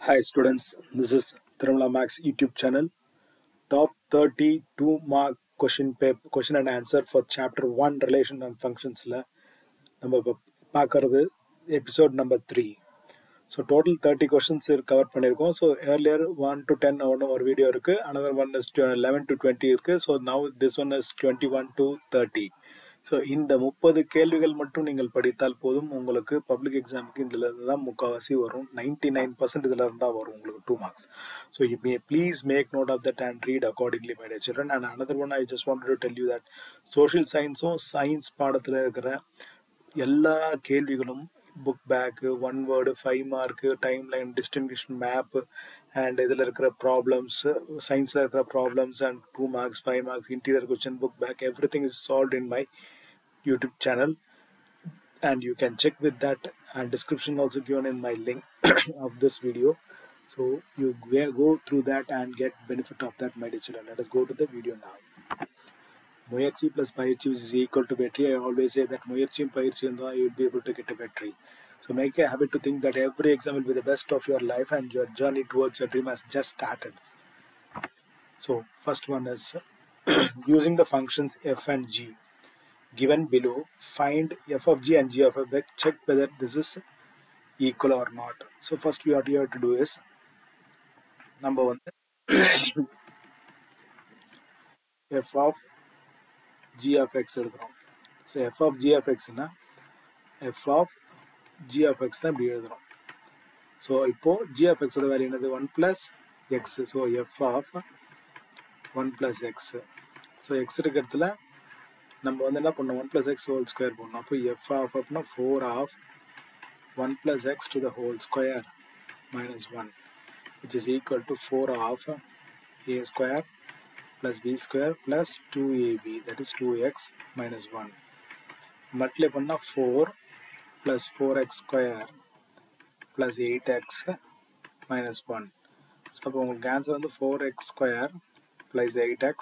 Hi students, this is Tirumala Max YouTube channel. Top 32 mark question and answer for chapter 1 relation and functions la நம்ம பார்க்கிறது episode number 3. So total 30 questions cover பண்ணிருக்கோம். So earlier 1 to 10 ஒரு video இருக்கு. Another one is 11 to 20 இருக்கு. So now this one is 21 to 30. So இந்த 30 கேள்விகள் மட்டும் நீங்கள் படித்தால் போதும் உங்களுக்கு பப்ளிக் எக்ஸாமுக்கு இதில் தான் முக்கால்வாசி வரும் 99% இதில் இருந்தால் வரும் உங்களுக்கு 2 marks. So you may please make note of that and read accordingly my dear children. And another one I just wanted to tell you that social சயின்ஸும் சயின்ஸ் பாடத்தில் இருக்கிற எல்லா கேள்விகளும் book back 1 word 5 mark timeline distribution map and இதில் இருக்கிற problems சயின்ஸில் இருக்கிற problems and 2 marks 5 marks interior question book back everything is solved in my YouTube channel, and you can check with that, and description also given in my link of this video. So you go through that and get benefit of that, my dear children. Let us go to the video now. Muyarchi plus Payirchi is equal to Vetri. I always say that Muyarchi and Payirchi you will be able to get a Vetri. So make a habit to think that every exam will be the best of your life and your journey towards your dream has just started. So first one is using the functions f and g given below, find f of g and g of f. Check whether this is equal or not. So first what you have to do is number one f of g of x. So f of g of x na f of g of x na இப்படி எழுதுறோம். So இப்போ g of x ஓட value என்னது 1 plus x. So f of 1 plus x. So x இருக்கிற இடத்துல நம்ம வந்து என்ன பண்ணோம் 1 plus x whole square பண்ணோம். அப்போ f of அப்படின்னா 4 of 1 plus x to the whole square minus 1 which is equal to 4 of a square plus b square plus 2ab, that is 2x minus 1. Multiply பண்ணா 4 plus 4x square plus 8x minus 1. So அப்போ உங்களுக்கு answer வந்து 4x square plus 8x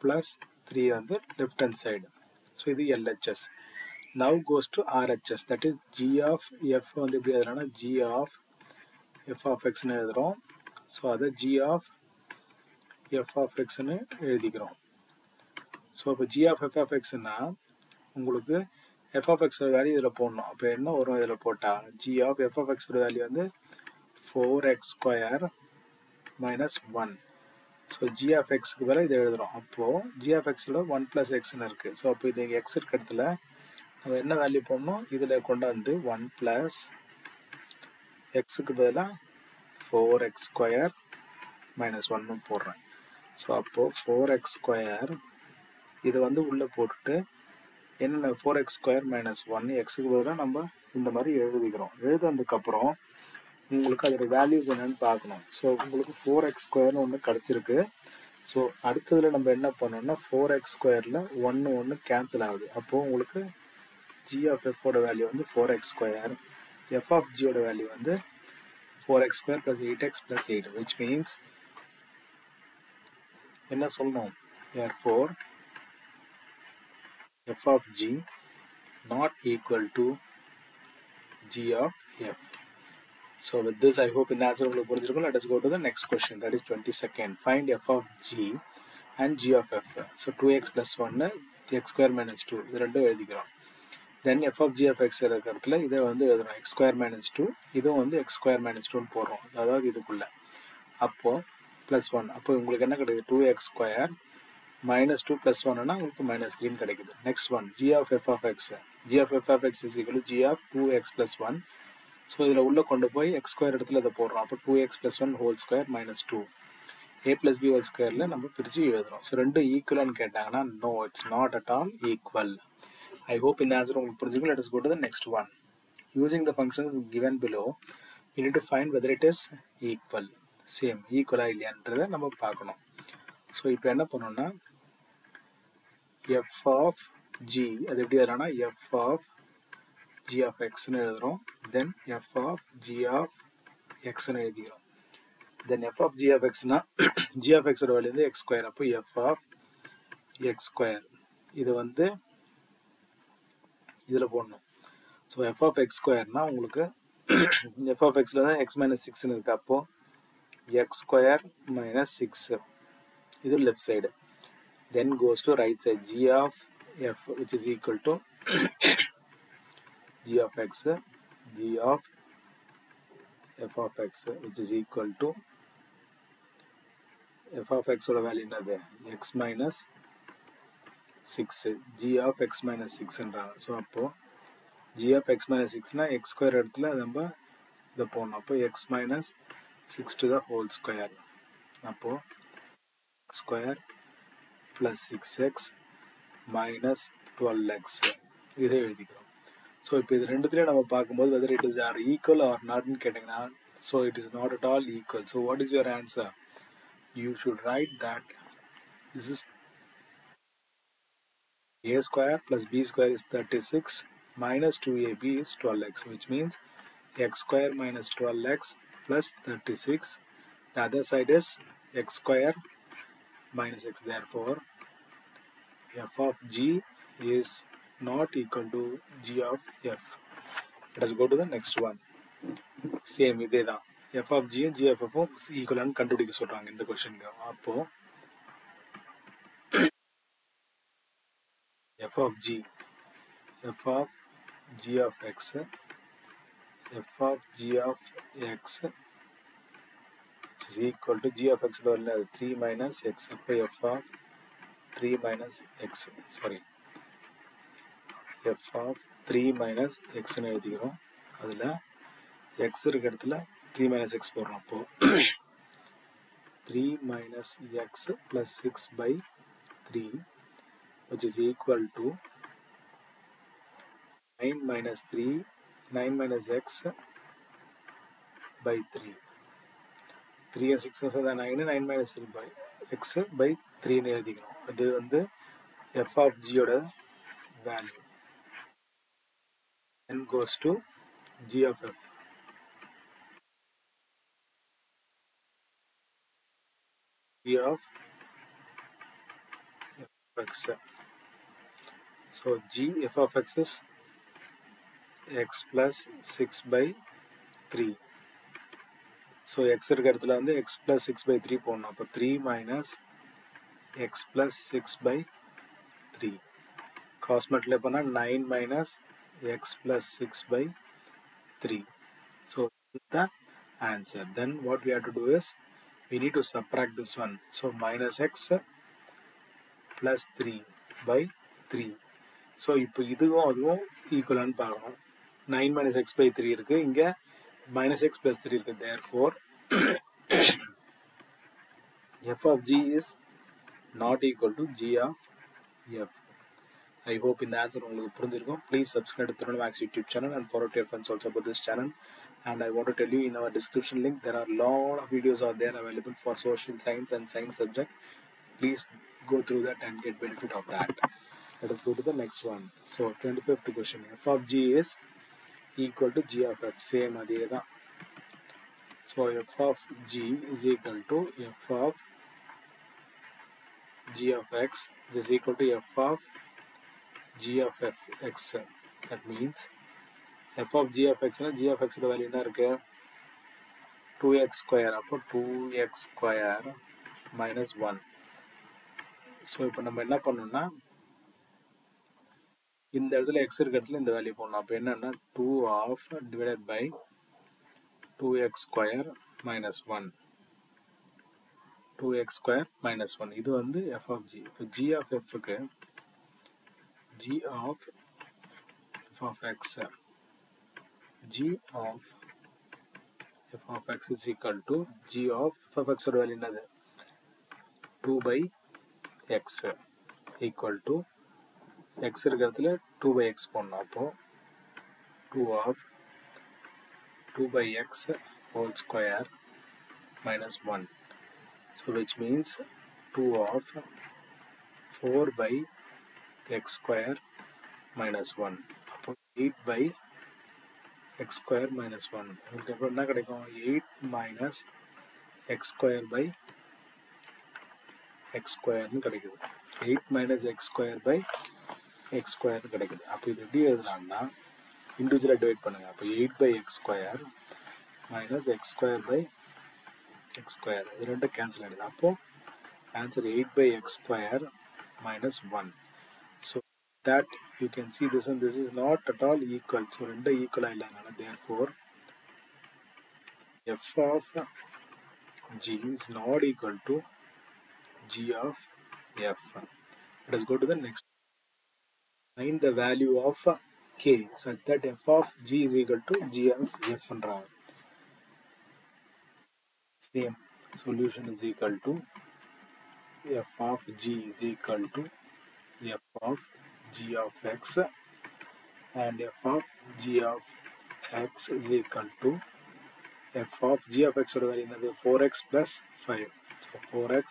plus 3 on the left hand side. So இது LHS. Now goes to RHS, that is g of f வந்து எப்படி எழுதுறோம்னா g of f of x னு எழுதுறோம். So அது g of f of x னு எழுதிக்கிறோம். So அப்போ g of f of x னா உங்களுக்கு f of x ஓட வேல்யூ இதில் போடணும். அப்போ என்ன வரும் இதில் போட்டா g of f of x ஓட வேல்யூ வந்து 4x square minus 1. So g of x க்கு பதிலா இதை எழுதுறோம். அப்போ g of x ஓட 1 plus x னு இருக்கு. ஸோ அப்போ இது x இருக்க இடத்துல நம்ம என்ன வேல்யூ போடணும் இதில் கொண்டு வந்து 1 plus x க்கு பதிலாக 4x square minus 1 போடுறேன். ஸோ அப்போ 4x square இது வந்து உள்ளே போட்டுட்டு என்னென்ன 4x square minus 1 x க்கு பதிலாக நம்ம இந்த மாதிரி எழுதிக்கிறோம். எழுதுனதுக்கப்புறம் உங்களுக்கு அதோட வேல்யூஸ் என்னன்னு பார்க்கணும். ஸோ உங்களுக்கு 4x ஸ்கொயர்னு ஒன்று கிடச்சிருக்கு. ஸோ அடுத்ததில் நம்ம என்ன பண்ணோம்னா 4x ஸ்கொயரில் 1 கேன்சல் ஆகுது. அப்போது உங்களுக்கு g of f ஓட வேல்யூ வந்து 4x square, f of g ஓட வேல்யூ வந்து 4x square plus 8x plus 8, which means என்ன சொல்லணும், therefore f of g not equal to g of f. So with this I hope in the answer உங்களுக்கு புரிஞ்சிருக்கும். Let us go to the next question, that is 22nd. Find f of g and g of f. So 2x plus 1 x square minus 2 இது ரெண்டும் எழுதிக்கிறோம். Then f of g of x இருக்கிற இடத்துல இதை வந்து எழுதுறோம் x square minus 2, இதுவும் வந்து x square minus 2 போடுறோம், அதாவது இதுக்குள்ள. அப்போ plus 1, அப்போ உங்களுக்கு என்ன கிடைக்குது 2x square minus 2 plus 1 னா உங்களுக்கு minus 3 கிடைக்குது. Next one g of f of x. g of f of x is equal to g of 2x plus 1. So இதில் உள்ளே கொண்டு போய் எக்ஸ் ஸ்கொயர் இடத்துல இதை போடுறோம். அப்போ 2x plus 1 whole square minus 2 a plus b whole squareல நம்ம பிரித்து எழுதுறோம். ஸோ ரெண்டு ஈக்குவல்னு கேட்டாங்கன்னா no, it's not at all equal. I hope இந்த ஆன்சர் உங்களுக்கு புரிஞ்சுக்கும். Let us go to the next one. Using the functions given below, you need to find whether it is equal. Same ஈக்குவலா இல்லையான்றதை நம்ம பார்க்கணும். So இப்போ என்ன பண்ணோம்னா f of g அது எப்படி எழுதுறோம்னா f of g of x னு எழுதுறோம். Then f of g of x னு எழுதிக்கிறோம். Then f of g of x னா g of x ஓட வேல்யூ வந்து x square. அப்போ f of x square இது வந்து இதில் போடணும். So f of x square னா உங்களுக்கு f of x தான் x minus 6 இருக்கு அப்போ x square minus 6 இது left side then goes to right side g of f which is equal to g of x g of f of x which is equal to f of x ஓட value என்னது x minus 6 g of x minus 6 ன்றாங்க so அப்போ g of x minus 6 னா x square இடத்துல நம்ம இதை போடணும் அப்போ x minus 6 to the whole square அப்போ x square plus 6x minus 12x இதை எழுதிக்கிறோம் ஸோ இப்போ இது ரெண்டுத்துலேயும் நம்ம பார்க்கும்போது whether it is are equal or not ன்னு கேட்டிங்கன்னா so it is not at all equal so what is your answer you should write that this is a square plus b square is 36 minus 2ab is 12x which means x square minus 12x plus 36 the other side is x square minus x therefore f of g is not equal to g of f. Let us go to the next one. Same இதே தான் f of g g of f ஈக்குவலான்னு கண்டுபிடிக்க சொல்றாங்க இந்த கொஸ்டினுக்கு அப்போ f of g of x f of g of x is equal to g of x 3 minus x அப்போ f of 3 minus x sorry f of 3 minus x ன்னு எழுதிக்கிறோம் அதில் x இருக்க இடத்துல 3 minus x போடுறோம் அப்போ 3 minus x plus 6 by 3 which is equal to 9 minus 3 9 minus x by 3 3 and 6 is 9 9 minus 3 by x by 3 ன்னு எழுதிக்கிறோம் அது வந்து f of g ஓட value then goes to g of f g of f of x so g f of x is x plus 6 by 3 so x இருக்க இடத்துல வந்து x plus 6 by 3 போடணும் அப்போ 3 minus x plus 6 by 3 cross multiply பண்ணா 9 minus x plus 6 by 3 so the answer then what we have to do is we need to subtract this one so minus x plus 3 by 3 so இப்போ இதுவும் அதுவும் ஈக்குவலான்னு பார்க்கணும் 9 minus x by 3 இருக்கு இங்க minus x plus 3 இருக்கு therefore f of g is not equal to g of f I hope in the answer உங்களுக்கு புரிஞ்சிருக்கும் please subscribe to CENTUM Maths YouTube channel and forward to your friends also about this channel and I want to tell you in our description link there are a lot of videos out there available for social science and science subject please go through that and get benefit of that let us go to the next one so 25th question f of g is equal to g of f same அதே தான் so f of g is equal to f of g of x is equal to f of g of f x that means f of g of x na g of x ஓட value என்ன இருக்கு 2x square அப்போ 2x square minus 1 so இப்போ நம்ம என்ன பண்ணணும்னா இந்த இடத்துல x இருக்க இடத்துல இந்த வேல்யூ போடணும் அப்போ என்னன்னா 2 of divided by 2x square minus 1 2x square minus 1 இது வந்து f of g இப்போ g of f க்கு g of f of x g of f of x is equal to g of f of x ஓட value என்னது 2 by x equal to x இருக்க இடத்துல 2 by x போடணும் அப்போ 2 of 2 by x whole square minus 1 so which means 2 of 4 by x square minus 1 அப்போ 8 by x square minus 1 உங்களுக்கு எப்போ என்ன கிடைக்கும் 8 minus x square by x square ன்னு கிடைக்குது 8 minus x square by x square கிடைக்குது அப்போ இது எப்படி எழுதலாம்னா இண்டிவிஜுவலாக டிவைட் பண்ணுங்கள். அப்போ 8/x² minus x² by x². இது ரெண்டும் கேன்சல் ஆகிடுது. அப்போது answer 8/x² minus 1. So that you can see this and this is not at all equal. So ரெண்டு ஈக்குவலாக இல்லாதனால therefore f of g is not equal to g of f. Let us go to the next. Find the value of k such that f of g is equal to g of f. Same solution is equal to f of g is equal to f of g of x and f of g of x is equal to f of g of x value another 4x plus 5. So 4x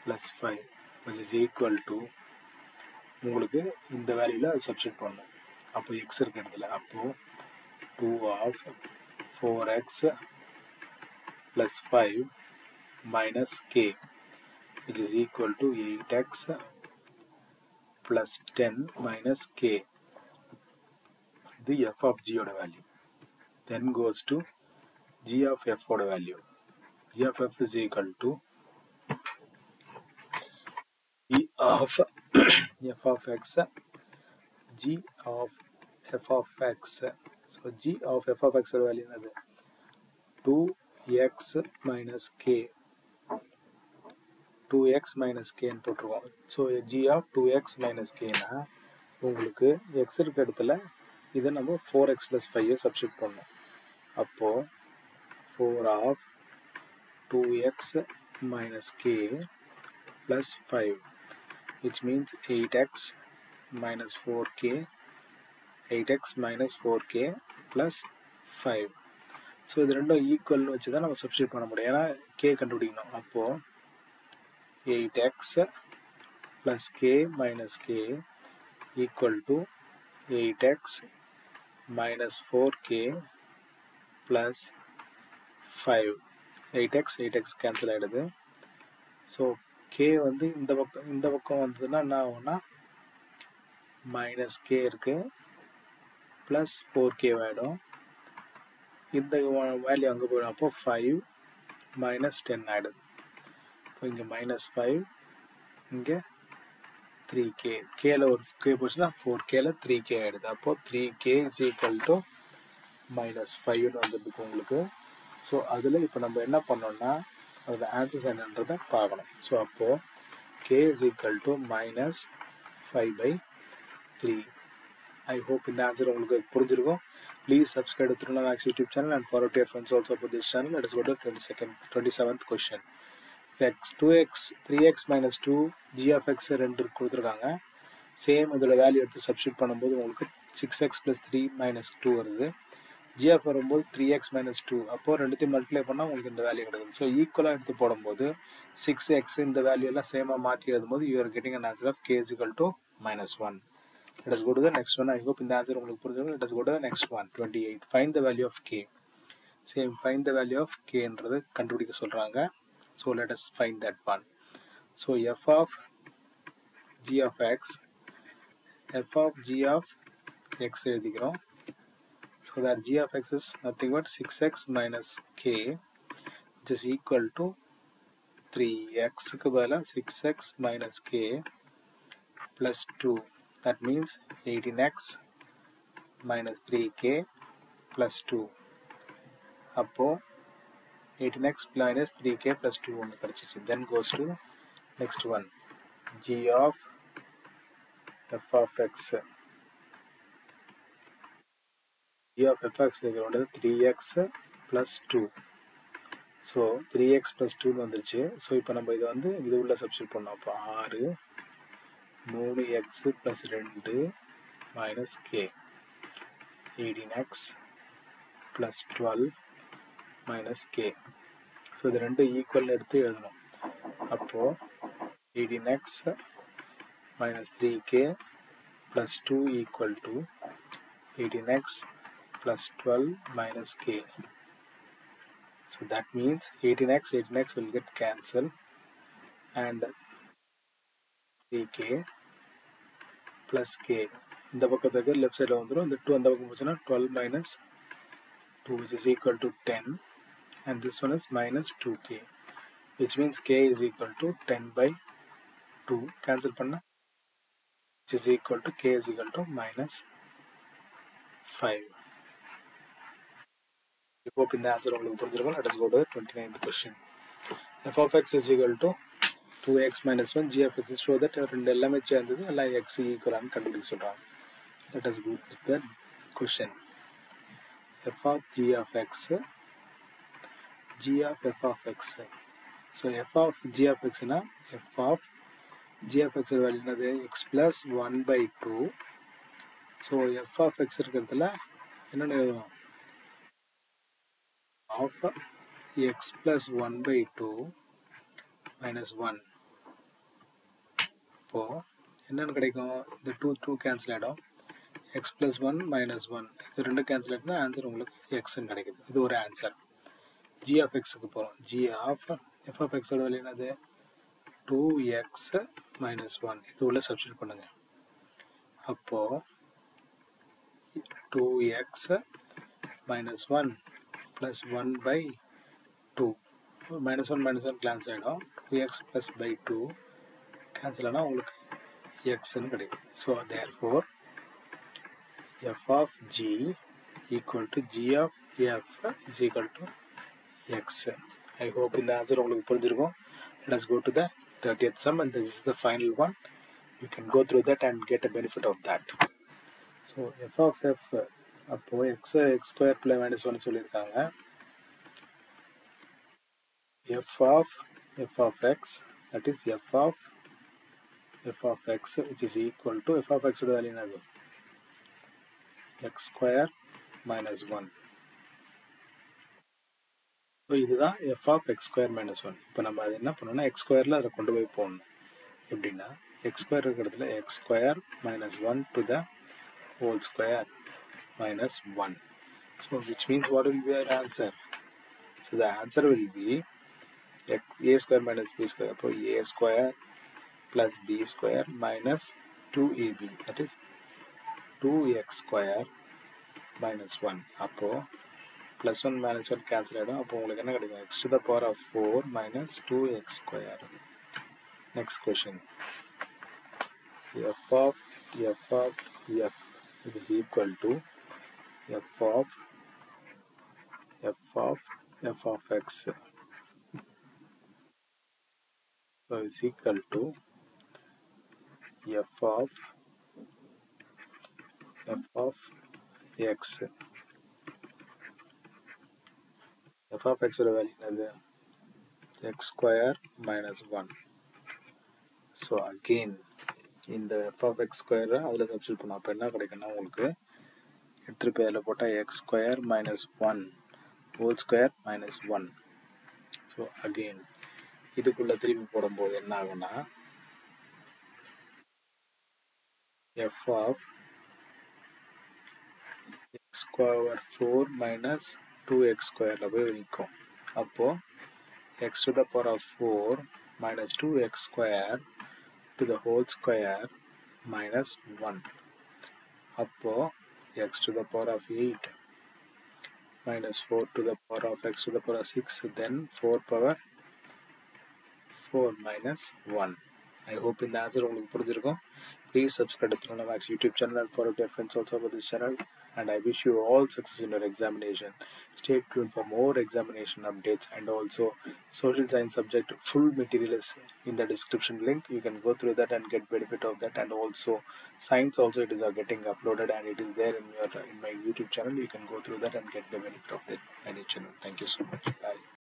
plus 5 which is equal to உங்களுக்கு இந்த வேல்யூல substitute பண்ணணும். அப்போ x இருக்க இடத்துல அப்போ 2 of 4x plus 5 minus k which is equal to 8x plus 10 minus k. The f of g oda value then goes to g of f oda value. G of f is equal to g of f of x g of f of x. So g of f of x value another 2x minus k 2x minus k ன்னு போட்டுருவோம். So g of 2x minus k னா உங்களுக்கு x இருக்க இடத்துல இதை நம்ம 4x plus 5 substitute பண்ணணும். அப்போது 4 of 2x minus k plus 5 which means 8x minus 4k 8x minus 4k plus 5. So இது ரெண்டும் ஈக்குவல்னு வச்சு தான் நம்ம சப்ஸ்டிட் பண்ண முடியும். ஏன்னா k கண்டுபிடிக்கணும். அப்போது 8x plus k minus k equal to 8x minus 4k plus 5. 8x cancel ஆகிடுது. ஸோ k வந்து இந்த பக்கம் வந்ததுன்னா என்ன ஆகும்னா மைனஸ் k இருக்குது ப்ளஸ் 4k ஆகிடும். இந்த வேல்யூ அங்கே போயிடும். அப்போ 5 minus 10 ஆகிடுது. இப்போ இங்கே -5 இங்கே 3k கேல ஒரு k போச்சுன்னா 4kல 3k ஆகிடுது. அப்போது 3k is equal to -5ன்னு வந்துருக்கு உங்களுக்கு. ஸோ அதில் இப்போ நம்ம என்ன பண்ணோம்னா அதில் ஆன்சர்ஸ் என்னன்றதை பார்க்கணும். ஸோ அப்போது k is equal to -5/3. I hope இந்த ஆன்சர் உங்களுக்கு புரிஞ்சிருக்கும். Please subscribe to Std Maths YouTube channel and forward to your friends also about this channel. Let us go to 27th question. x 2x 3x minus 2 g of x ரெண்டு கொடுத்துருக்காங்க. Same இதோட value எடுத்து substitute பண்ணும்போது உங்களுக்கு 6x plus 3 minus 2 வருது. g of வரும்போது 3x minus 2. அப்போது ரெண்டுத்தையும் மல்டிப்ளை பண்ணால் உங்களுக்கு இந்த வேல்யூ கிடைக்குது. ஸோ ஈக்குவலாக எடுத்து போடும்போது 6x இந்த வேல்யூ எல்லாம் சேமாக மாற்றி எழுதும்போது you are getting an answer of k is equal to -1. Let us go to the next one. I hope இந்த ஆன்சர் உங்களுக்கு புரிஞ்சிருக்கும். Let us go to the next one. 28. Find the value of k. Same find the value of k என்றது கண்டுபிடிக்க சொல்கிறாங்க. So let us find that one. So f of g of x எழுதிக்கிறோம். So that g of x is nothing but 6x minus k which is equal to 3x க்கு பதிலா 6x minus k plus 2. That means 18x minus 3k plus 2. அப்போ 18x minus 3k plus 2 ஒன்று கிடச்சிச்சு. Then goes to next one. G of f of x. G of f of x is 3x plus 2. So 3x plus 2 வந்துருச்சு. So இப்போ நம்ம இதை வந்து இது உள்ள சப்ஸ்டிட் பண்ணோம். அப்போ 6 3x plus 2 minus k 18x plus 12 minus k. So இது ரெண்டு ஈக்குவல் எடுத்து எழுதணும். அப்போது 18x minus 3k plus 2 equal to 18x plus 12 minus k. So that means 18x will get cancelled and 3k plus k இந்த பக்கத்துக்கு left சைடில் வந்துடும். இந்த 2 அந்த பக்கம் போச்சுன்னா 12 minus 2 which is equal to 10 and this one is minus 2k which means k is equal to 10 by 2 cancel பண்ணா which is equal to k is equal to minus 5. I hope in the answer உங்களுக்கு புரிஞ்சிருக்கும். Let us go to the 29th question. f of x is equal to 2x minus 1 g of x show that ரெண்டு எல்லாமே சேர்ந்தது எல்லாம் x ஈக்குவலான்னு கண்டுபிடிக்க சொல்கிறாங்க. Let us go to the question. f of g of x, g of f of x. So f of g of x na f of g of x value என்னது x plus 1 by 2. So f of x இருக்கிறதுல என்னென்ன எழுதணும் of x plus 1 by 2 minus 1. இப்போ என்னென்னு கிடைக்கும் இந்த 2 cancel ஆகிடும் x plus 1 minus 1 இது ரெண்டு கேன்சல் ஆகிட்டுனா ஆன்சர் உங்களுக்கு xன்னு கிடைக்குது. இது ஒரு ஆன்சர். g of xக்கு போகிறோம். g of f of x ஓட வேல்யூ என்னது 2x minus 1 இது உள்ள சப்ஸ்டிட்யூட் பண்ணுங்க. அப்போது 2x minus 1 plus 1 by 2 minus 1 cancel ஆகிடும் 2x plus by 2 cancel ஆனால் உங்களுக்கு xன்னு கிடைக்கும். So therefore f of g equal to g of f is equal to x. I hope இந்த ஆன்சர் உங்களுக்கு புரிஞ்சிருக்கும். Let us go to the 30th sum and this is the final one. You can go through that and get a benefit of that. So f of f அப்போ x square plus minus 1 சொல்லியிருக்காங்க. f of x that is f of x which is equal to f of x ஓட value என்னது x square minus 1. So இதுதான் f of x square minus 1. இப்போ நம்ம அது என்ன பண்ணணும்னா x ஸ்கொயரில் அதை கொண்டு போய் போடணும். எப்படின்னா x ஸ்கொயர் இருக்கிறதுல x square minus 1 to the whole square minus 1. So which means what will be our answer? So the answer will be a square minus b square. அப்போ a square plus b square minus 2ab that is 2x square minus 1. அப்போது plus 1 minus 1 cancel ஆகிடும். அப்போ உங்களுக்கு என்ன கிடைக்கும் x to the power of 4 minus 2x square. Next question. f of f is equal to f of x. So is equal to f of x. f of x ஓட value என்னது x square minus 1. So again இந்த f of x square அதில் substitute பண்ணோம். அப்போ என்ன கிடைக்குன்னா உங்களுக்கு எடுத்துகிட்டு போய் அதில் போட்டால் x square minus 1 whole square minus 1. So again இதுக்குள்ளே திருப்பி போடும்போது என்ன ஆகும்னா f of x square 4 minus 2x square போய் நிற்கும். அப்போது x to the power of 4 minus 2x square to the whole square minus 1. அப்போது x to the power of 8 minus 4 to the power of x to the power of 6 then 4 power 4 minus 1. I hope in the answer உங்களுக்கு புரிஞ்சிருக்கும். Please subscribe to Std Maths YouTube channel and follow your friends also for this channel. And I wish you all success in your examination. Stay tuned for more examination updates and also social science subject full material is in the description link. You can go through that and get benefit of that. And also science also it is getting uploaded and it is there in my YouTube channel. You can go through that and get the benefit of that channel. Thank you so much. Bye.